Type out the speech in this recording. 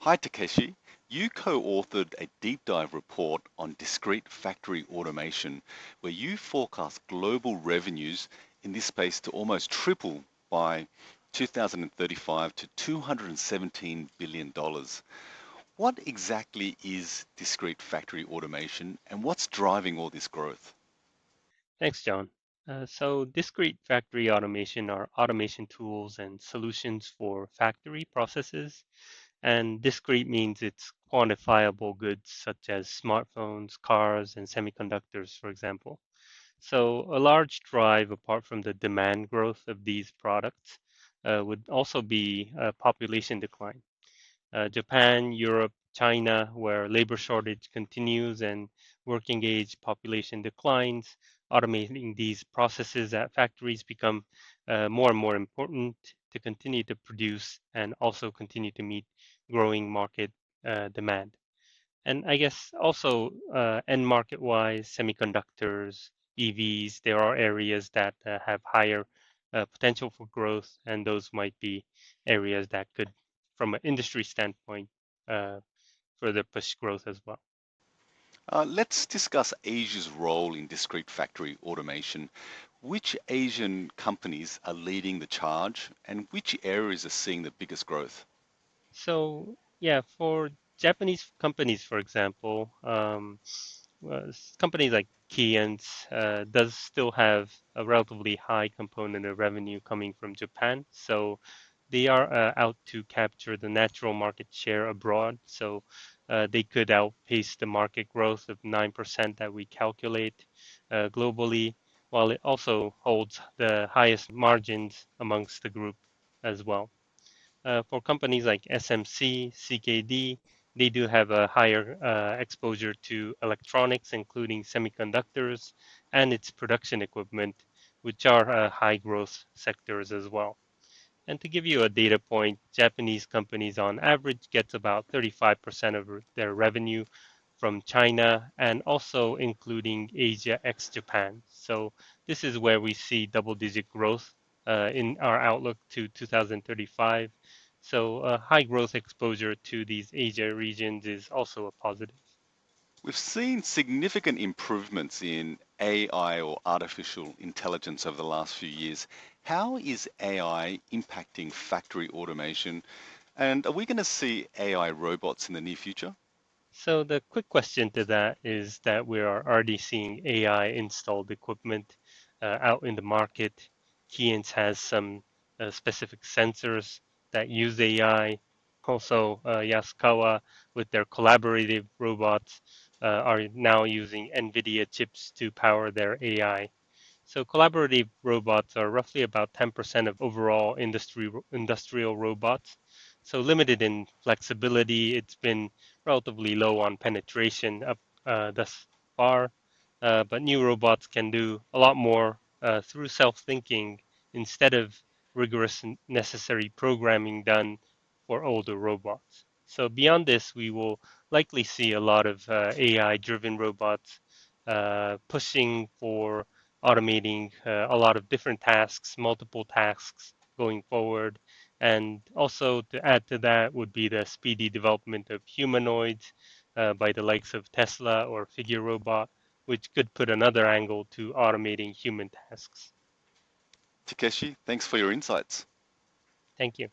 Hi Takeshi, you co-authored a deep dive report on discrete factory automation, where you forecast global revenues in this space to almost triple by 2035 to $217 billion. What exactly is discrete factory automation and what's driving all this growth? Thanks, John. So discrete factory automation are automation tools and solutions for factory processes. And discrete means it's quantifiable goods such as smartphones, cars, and semiconductors, for example. So a large drive apart from the demand growth of these products would also be population decline. Japan, Europe, China, where labor shortage continues and working age population declines, automating these processes at factories become more and more important to continue to produce and also continue to meet growing market demand. And I guess also end market wise, semiconductors, EVs, there are areas that have higher potential for growth, and those might be areas that could, from an industry standpoint, uh, further push growth as well. Let's discuss Asia's role in discrete factory automation. Which Asian companies are leading the charge and which areas are seeing the biggest growth? So yeah, for Japanese companies, for example, companies like Keyence does still have a relatively high component of revenue coming from Japan. So they are out to capture the natural market share abroad. So they could outpace the market growth of 9% that we calculate globally, while it also holds the highest margins amongst the group as well. For companies like SMC, CKD, they do have a higher exposure to electronics, including semiconductors and its production equipment, which are high growth sectors as well. And to give you a data point, Japanese companies on average gets about 35% of their revenue from China and also including Asia ex Japan. So this is where we see double digit growth in our outlook to 2035. So high growth exposure to these Asia regions is also a positive. We've seen significant improvements in AI or artificial intelligence over the last few years. How is AI impacting factory automation? And are we going to see AI robots in the near future? So the quick question to that is that we are already seeing AI installed equipment out in the market. Keyence has some specific sensors that use AI. Also, Yaskawa with their collaborative robots are now using NVIDIA chips to power their AI. So collaborative robots are roughly about 10% of overall industrial robots. So limited in flexibility, it's been relatively low on penetration up thus far. But new robots can do a lot more through self-thinking instead of rigorous necessary programming done for older robots. So beyond this, we will likely see a lot of AI-driven robots pushing for automating a lot of different tasks, multiple tasks going forward. And also to add to that would be the speedy development of humanoids by the likes of Tesla or Figure Robot, which could put another angle to automating human tasks. Takeshi, thanks for your insights. Thank you.